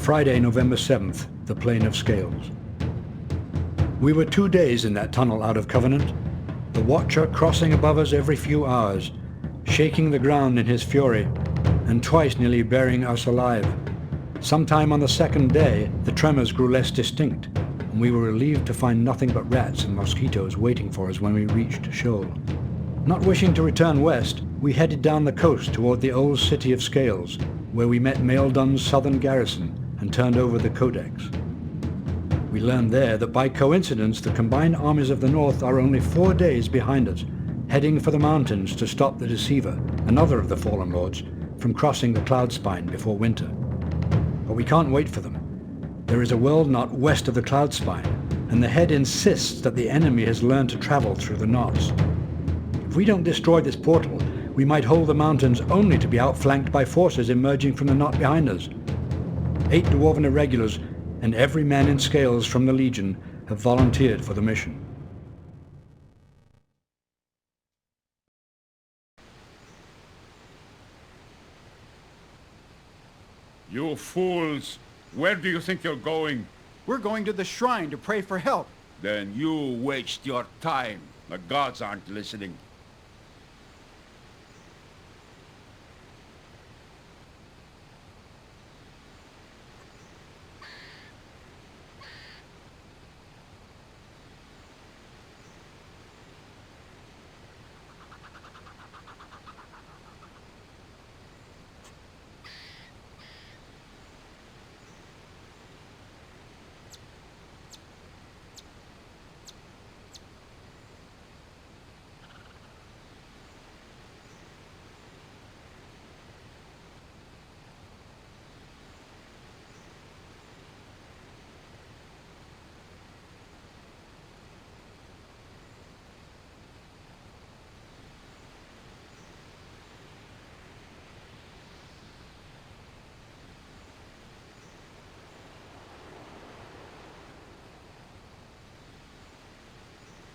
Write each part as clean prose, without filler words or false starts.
Friday, November 7th, the Plain of Scales. We were 2 days in that tunnel out of Covenant, the Watcher crossing above us every few hours, shaking the ground in his fury, and twice nearly burying us alive. Sometime on the second day, the tremors grew less distinct, and we were relieved to find nothing but rats and mosquitoes waiting for us when we reached Shoal. Not wishing to return west, we headed down the coast toward the old city of Scales, where we met Maildun's southern garrison and turned over the codex. We learned there that by coincidence the combined armies of the North are only 4 days behind us, heading for the mountains to stop the Deceiver, another of the Fallen Lords, from crossing the cloud spine before winter. But we can't wait for them. There is a world knot west of the cloud spine, and the head insists that the enemy has learned to travel through the knots. If we don't destroy this portal, we might hold the mountains only to be outflanked by forces emerging from the knot behind us. 8 Dwarven irregulars and every man in Scales from the Legion have volunteered for the mission. You fools! Where do you think you're going? We're going to the shrine to pray for help. Then you waste your time. The gods aren't listening.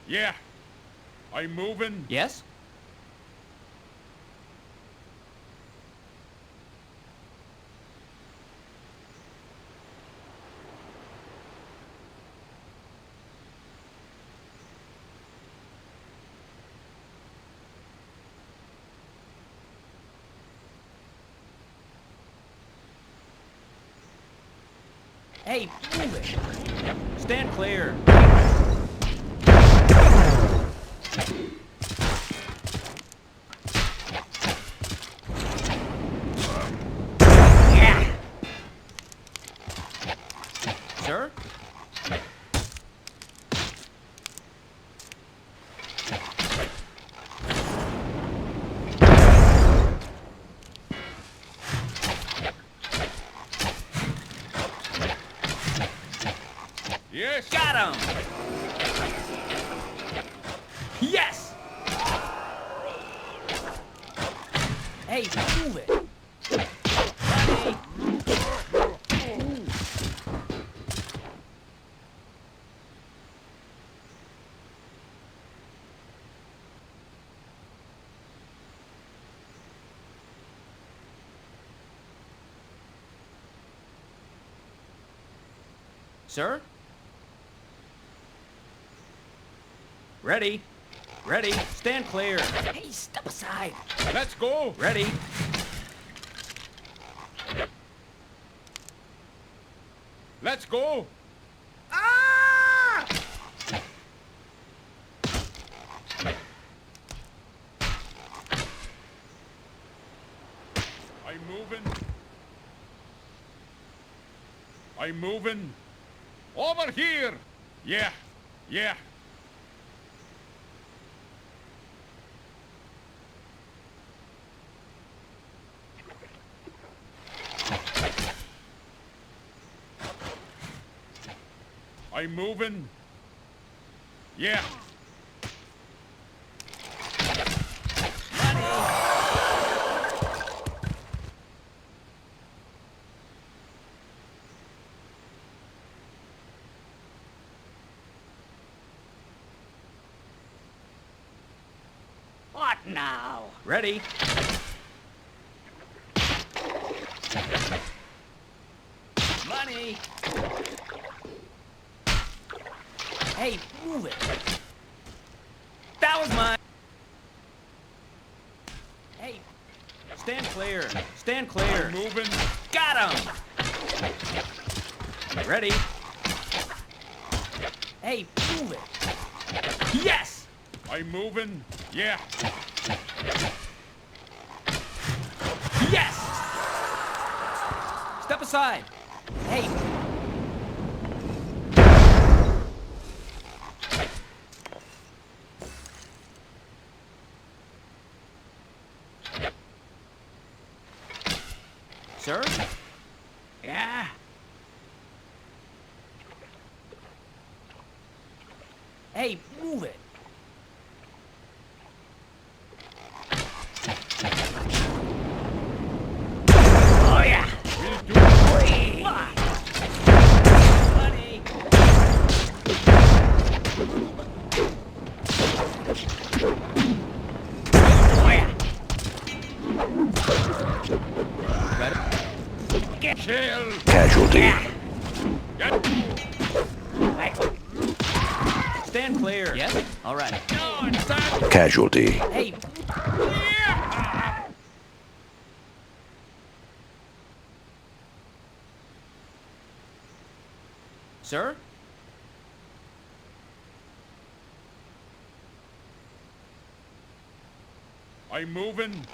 Yeah. I'm moving. Yes? Hey, move it. Yep. Stand clear. Yeah. Sir? Yes! Got him! Yes! Hey, move it! Hey. Sir? Ready. Ready. Stand clear. Hey, step aside. Let's go! Ready. Let's go! Ah! I'm moving. I'm moving. Over here! Yeah. Yeah. I'm moving. Yeah. What now? Ready. Money. Money. Hey, move it. That was mine. Hey, stand clear. Stand clear. I'm moving. Got him. Ready? Hey, move it. Yes! I'm moving. Yeah. Yes! Step aside. Hey. Sir? Yeah? Hey, move it. Oh, yeah. We'll do it. Money. Oh, yeah. Ready? Shell. Casualty. Get. Stand clear. Yes? All right. No, stand. Casualty. Hey. Sir? I'm moving.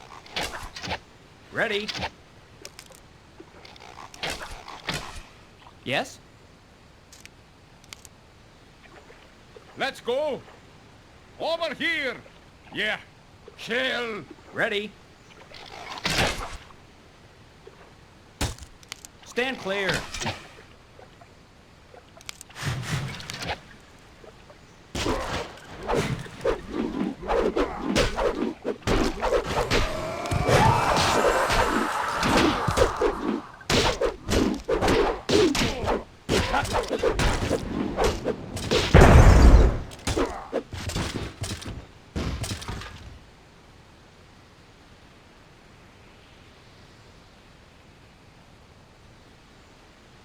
Ready? Yes? Let's go. Over here. Yeah. Shell. Ready? Stand clear.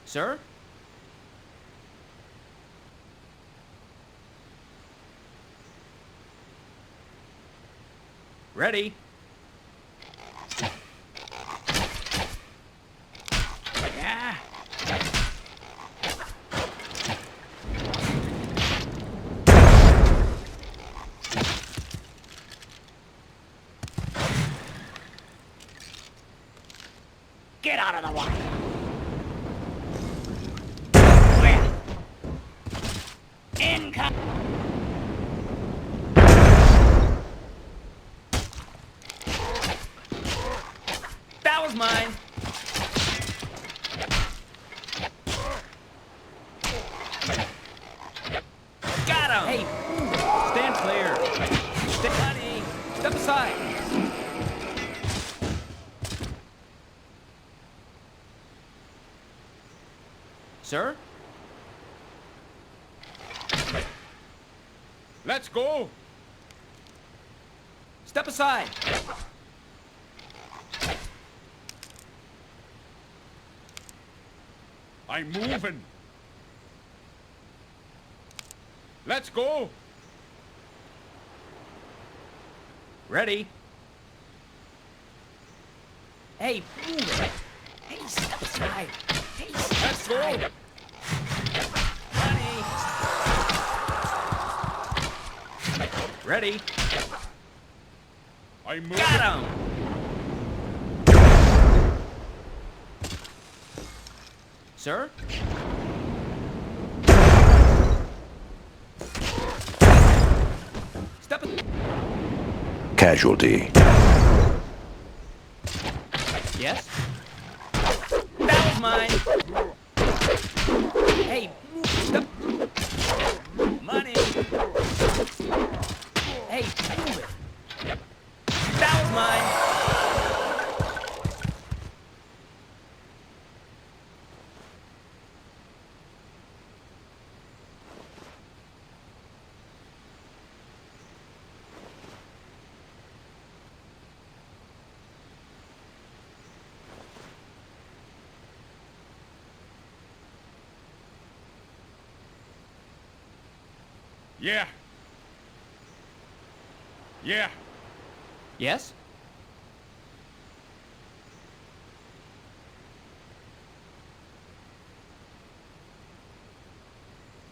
Sir? Ready? Yeah. Get out of the way. Where? Income. That was mine. Got him. Hey, stand clear. Honey, step aside. Sir? Let's go. Step aside. I'm moving. Let's go. Ready? Hey, move it. Hey, step aside. Hey, step Let's go. aside. Honey. Ready? I'm moving. Got him. Sir? Step. Casualty. Yes? That was mine. Hey, move. Step. Money. Hey, move it. That was mine. Yeah. Yeah. Yes?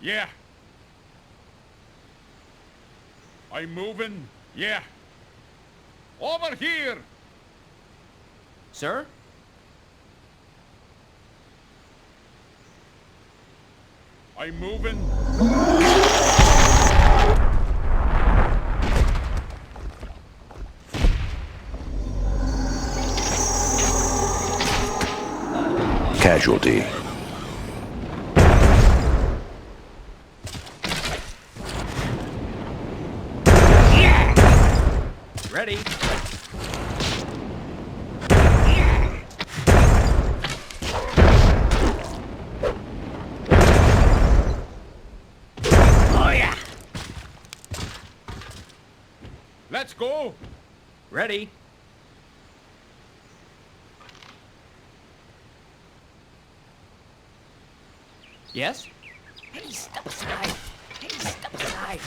Yeah. I'm moving. Yeah. Over here. Sir? I'm moving. Casualty. Ready? Oh yeah! Let's go. Ready? Yes? Hey, step aside! Hey, step aside!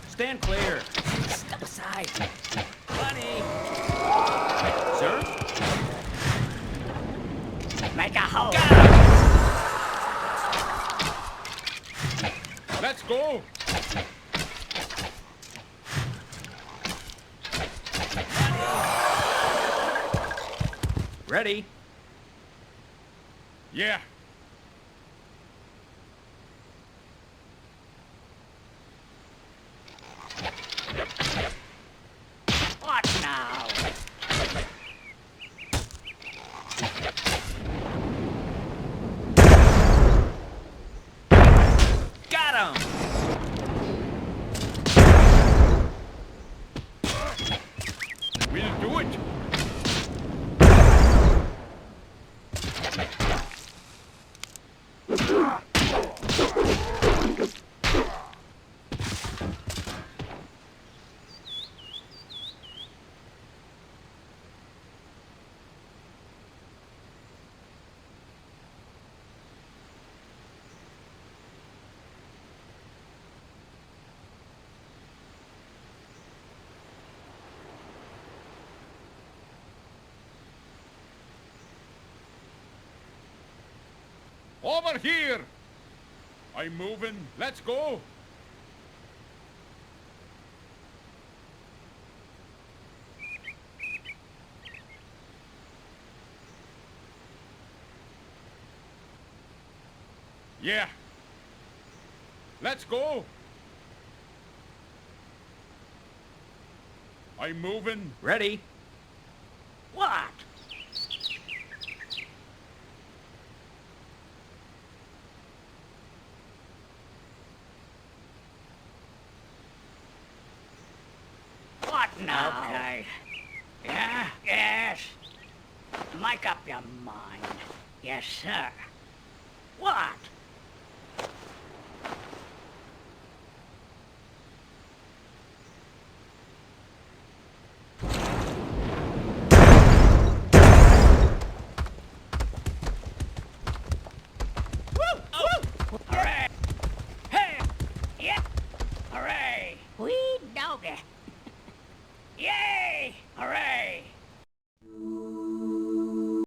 Stand clear! Hey, step aside! Bunny! Sir? Make a hole! Let's go. Ready? Yeah. Watch now! Got him! We'll do it. Over here. I'm moving. Let's go. Yeah. Let's go. I'm moving. Ready? What? What now? Okay. Yeah? Yes. Make up your mind. Yes, sir. What?